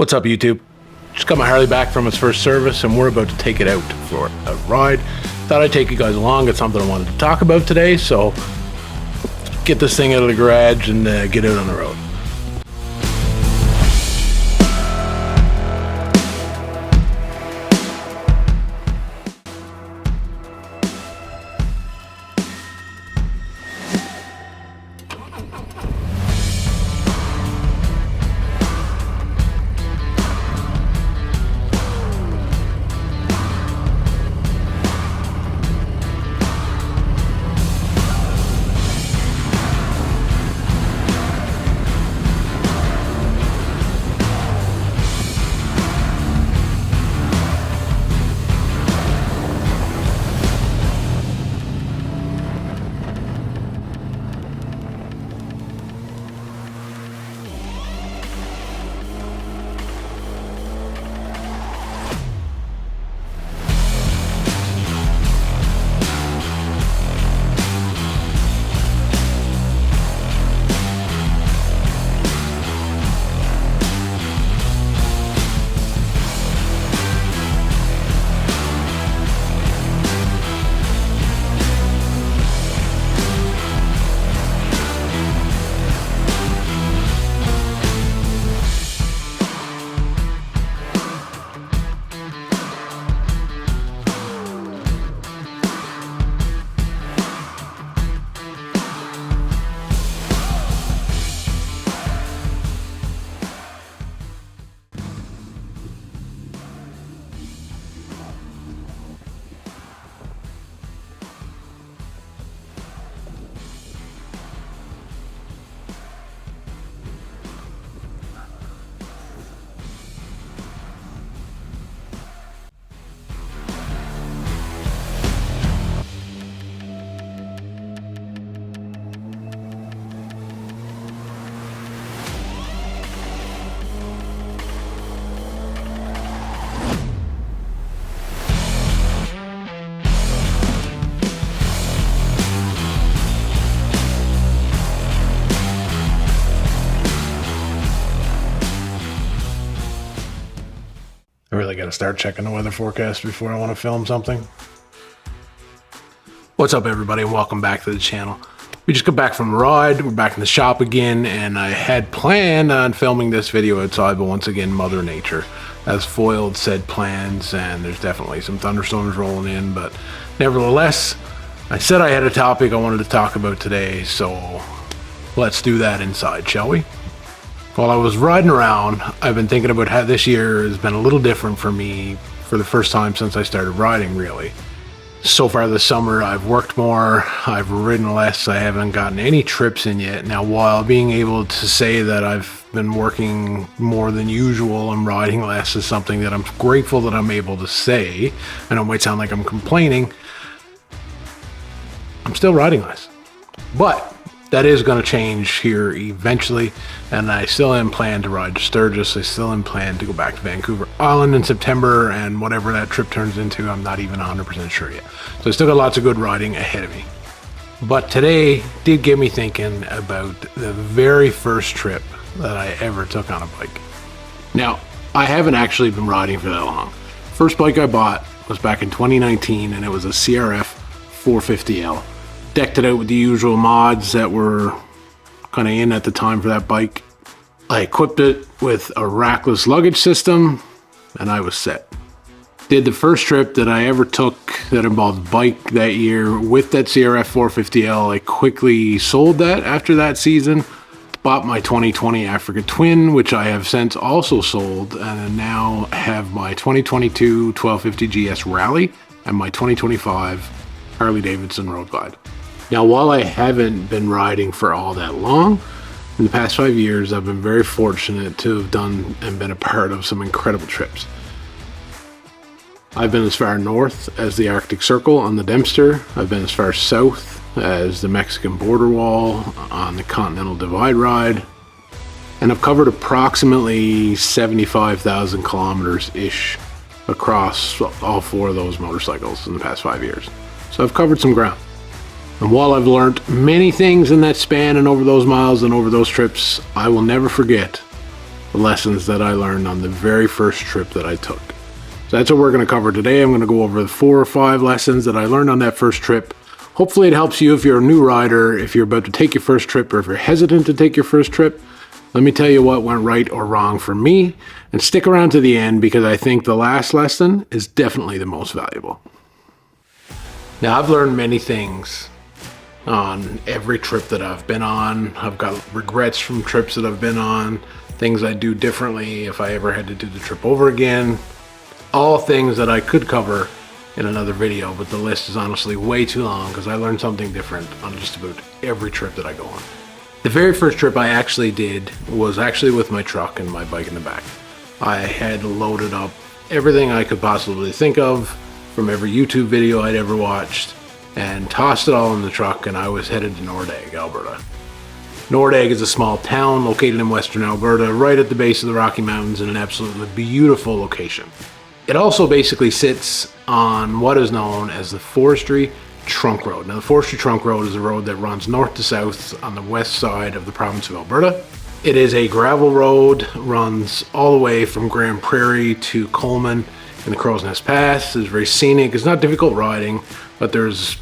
What's up, YouTube? Just got my Harley back from its first service and we're about to take it out for a ride. Thought I'd take you guys along. It's something I wanted to talk about today, so get this thing out of the garage and get out on the road. I really got to start checking the weather forecast before I want to film something. What's up, everybody, and welcome back to the channel. We just got back from a ride. We're back in the shop again, and I had planned on filming this video outside, but once again, Mother Nature has foiled said plans, and there's definitely some thunderstorms rolling in, but nevertheless, I said I had a topic I wanted to talk about today, so let's do that inside, shall we? While I was riding around, I've been thinking about how this year has been a little different for me for the first time since I started riding, really. So far this summer, I've worked more, I've ridden less, I haven't gotten any trips in yet. Now, while being able to say that I've been working more than usual and riding less is something that I'm grateful that I'm able to say, and it might sound like I'm complaining, I'm still riding less. But that is going to change here eventually, and I still am planning to ride to Sturgis. I still am planning to go back to Vancouver Island in September, and whatever that trip turns into, I'm not even 100% sure yet. So I still got lots of good riding ahead of me. But today did get me thinking about the very first trip that I ever took on a bike. Now, I haven't actually been riding for that long. First bike I bought was back in 2019, and it was a CRF 450L. Decked it out with the usual mods that were kind of in at the time for that bike. I equipped it with a rackless luggage system, and I was set. Did the first trip that I ever took that involved bike that year with that CRF 450L. I quickly sold that after that season. Bought my 2020 Africa Twin, which I have since also sold, and now have my 2022 1250 GS Rally and my 2025 Harley Davidson Road Glide. Now, while I haven't been riding for all that long, in the past 5 years, I've been very fortunate to have done and been a part of some incredible trips. I've been as far north as the Arctic Circle on the Dempster. I've been as far south as the Mexican border wall on the Continental Divide ride. And I've covered approximately 75,000 kilometers-ish across all four of those motorcycles in the past 5 years. So I've covered some ground. And while I've learned many things in that span and over those miles and over those trips, I will never forget the lessons that I learned on the very first trip that I took. So that's what we're going to cover today. I'm going to go over the 4 or 5 lessons that I learned on that first trip. Hopefully it helps you if you're a new rider, if you're about to take your first trip, or if you're hesitant to take your first trip. Let me tell you what went right or wrong for me, and stick around to the end because I think the last lesson is definitely the most valuable. Now, I've learned many things on every trip that I've been on. I've got regrets from trips that I've been on, things I'd do differently if I ever had to do the trip over again. All things that I could cover in another video, but the list is honestly way too long because I learned something different on just about every trip that I go on. The very first trip I actually did was actually with my truck and my bike in the back. I had loaded up everything I could possibly think of from every YouTube video I'd ever watched and tossed it all in the truck, and I was headed to Nordegg, Alberta. Nordegg is a small town located in western Alberta, right at the base of the Rocky Mountains in an absolutely beautiful location. It also basically sits on what is known as the Forestry Trunk Road. Now, the Forestry Trunk Road is a road that runs north to south on the west side of the province of Alberta. It is a gravel road, runs all the way from Grand Prairie to Coleman in the Crow's Nest Pass. It's very scenic. It's not difficult riding, but there's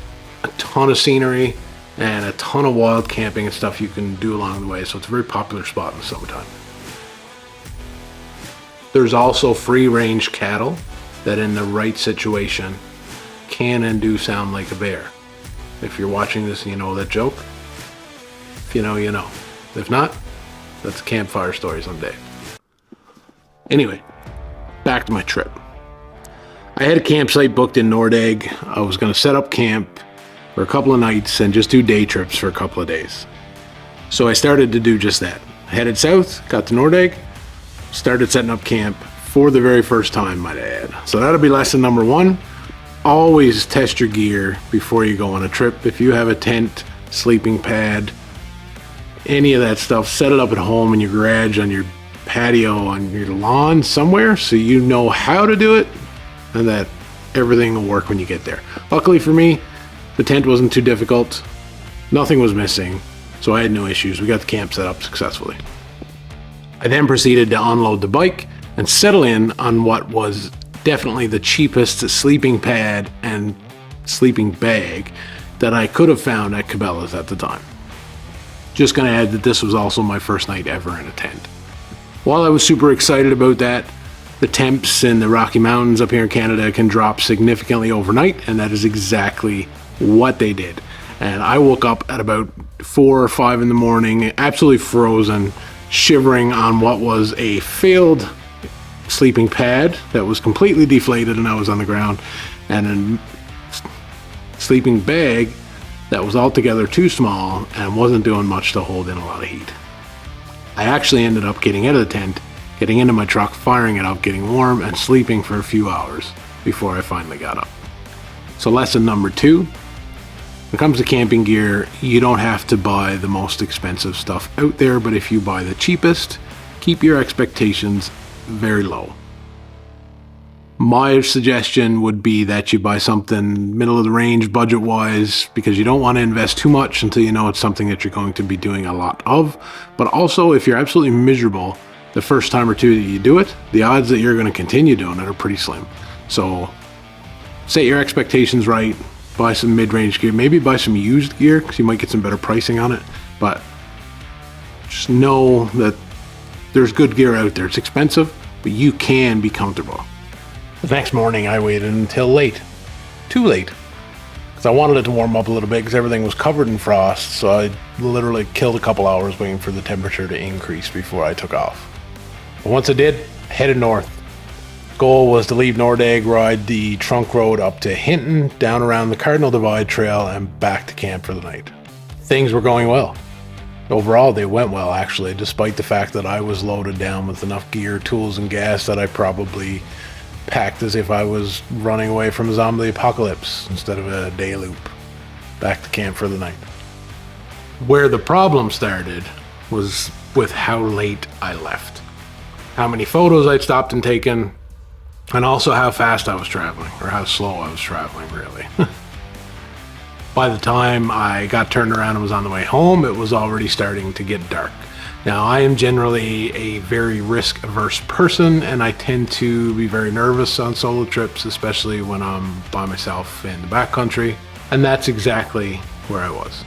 a ton of scenery and a ton of wild camping and stuff you can do along the way, so it's a very popular spot in the summertime. There's also free-range cattle that in the right situation can and do sound like a bear. If you're watching this and you know that joke, if you know, you know. If not, that's a campfire story someday. Anyway, back to my trip. I had a campsite booked in Nordegg. I was going to set up camp for a couple of nights and just do day trips for a couple of days. So I started to do just that. Headed south, got to Nordegg, started setting up camp for the very first time, might I add. So that'll be lesson number 1. Always test your gear before you go on a trip. If you have a tent, sleeping pad, any of that stuff, set it up at home in your garage, on your patio, on your lawn somewhere, so you know how to do it and that everything will work when you get there. Luckily for me, the tent wasn't too difficult. Nothing was missing, so I had no issues. We got the camp set up successfully. I then proceeded to unload the bike and settle in on what was definitely the cheapest sleeping pad and sleeping bag that I could have found at Cabela's at the time. Just gonna add that this was also my first night ever in a tent. While I was super excited about that, the temps in the Rocky Mountains up here in Canada can drop significantly overnight, and that is exactly what they did. And I woke up at about 4 or 5 in the morning, absolutely frozen, shivering on what was a failed sleeping pad that was completely deflated and I was on the ground, and a sleeping bag that was altogether too small and wasn't doing much to hold in a lot of heat. I actually ended up getting out of the tent, getting into my truck, firing it up, getting warm, and sleeping for a few hours before I finally got up. So lesson number 2, when it comes to camping gear, you don't have to buy the most expensive stuff out there, but if you buy the cheapest, keep your expectations very low. My suggestion would be that you buy something middle of the range budget wise, because you don't want to invest too much until you know it's something that you're going to be doing a lot of. But also, if you're absolutely miserable the first time or two that you do it, the odds that you're going to continue doing it are pretty slim. So set your expectations right, buy some mid-range gear, maybe buy some used gear because you might get some better pricing on it, but just know that there's good gear out there. It's expensive, but you can be comfortable. The next morning I waited until late, too late, because I wanted it to warm up a little bit because everything was covered in frost, so I literally killed a couple hours waiting for the temperature to increase before I took off. But once I did, I headed north. Goal was to leave Nordegg, ride the trunk road up to Hinton, down around the Cardinal Divide Trail, and back to camp for the night. Things were going well. Overall, they went well, actually, despite the fact that I was loaded down with enough gear, tools, and gas that I probably packed as if I was running away from a zombie apocalypse instead of a day loop. Back to camp for the night. Where the problem started was with how late I left. How many photos I'd stopped and taken, and also how fast I was traveling, or how slow I was traveling, really. By the time I got turned around and was on the way home, it was already starting to get dark. Now, I am generally a very risk averse person, and I tend to be very nervous on solo trips, especially when I'm by myself in the backcountry. And that's exactly where I was.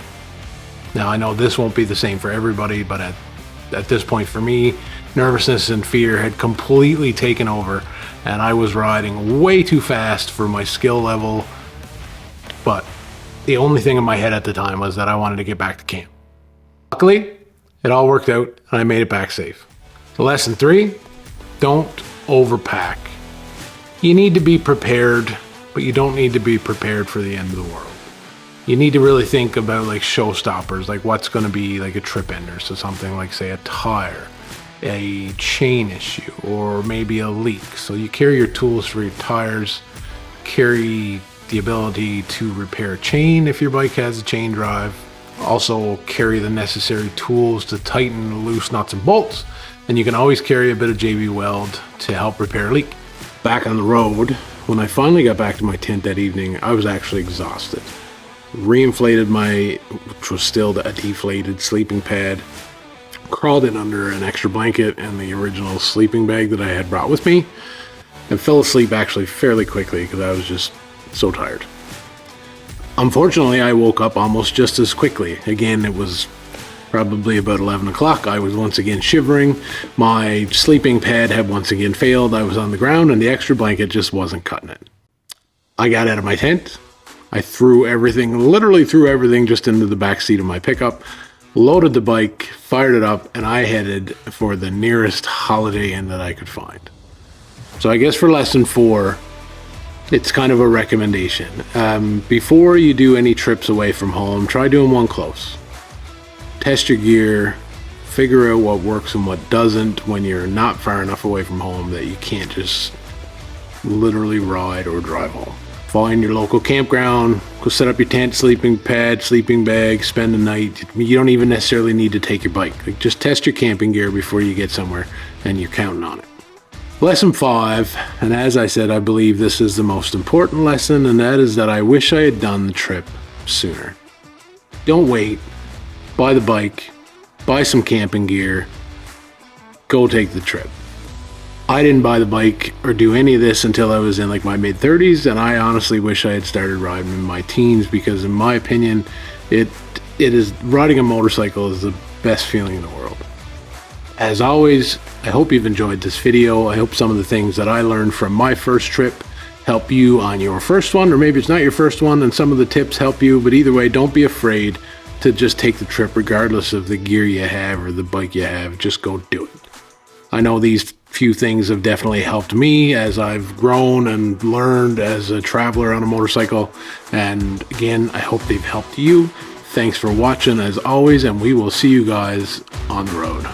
Now, I know this won't be the same for everybody, but at this point for me, nervousness and fear had completely taken over, and I was riding way too fast for my skill level. But the only thing in my head at the time was that I wanted to get back to camp. Luckily, it all worked out and I made it back safe. So lesson 3, don't overpack. You need to be prepared, but you don't need to be prepared for the end of the world. You need to really think about like showstoppers, like what's going to be like a trip ender. So something like, say, a tire, a chain issue, or maybe a leak. So you carry your tools for your tires, carry the ability to repair a chain if your bike has a chain drive. Also carry the necessary tools to tighten loose nuts and bolts, and you can always carry a bit of JB Weld to help repair a leak. Back on the road, when I finally got back to my tent that evening, I was actually exhausted. Reinflated which was still a deflated sleeping pad, crawled in under an extra blanket and the original sleeping bag that I had brought with me, and fell asleep actually fairly quickly because I was just so tired. Unfortunately, I woke up almost just as quickly. Again, it was probably about 11 o'clock. I was once again shivering. My sleeping pad had once again failed. I was on the ground and the extra blanket just wasn't cutting it. I got out of my tent. I literally threw everything just into the back seat of my pickup, loaded the bike, fired it up, and I headed for the nearest Holiday Inn that I could find. So I guess for lesson 4, it's kind of a recommendation. Before you do any trips away from home, try doing one close. Test your gear, figure out what works and what doesn't when you're not far enough away from home that you can't just literally ride or drive home. Find your local campground, go set up your tent, sleeping pad, sleeping bag, spend the night. You don't even necessarily need to take your bike. Just test your camping gear before you get somewhere and you're counting on it. Lesson 5, and as I said, I believe this is the most important lesson, and that is that I wish I had done the trip sooner. Don't wait. Buy the bike, buy some camping gear, go take the trip. I didn't buy the bike or do any of this until I was in like my mid-30s, and I honestly wish I had started riding in my teens because in my opinion, riding a motorcycle is the best feeling in the world. As always, I hope you've enjoyed this video. I hope some of the things that I learned from my first trip help you on your first one, or maybe it's not your first one and some of the tips help you, but either way, don't be afraid to just take the trip regardless of the gear you have or the bike you have. Just go do it. I know these few things have definitely helped me as I've grown and learned as a traveler on a motorcycle, and again, I hope they've helped you. Thanks for watching as always, and we will see you guys on the road.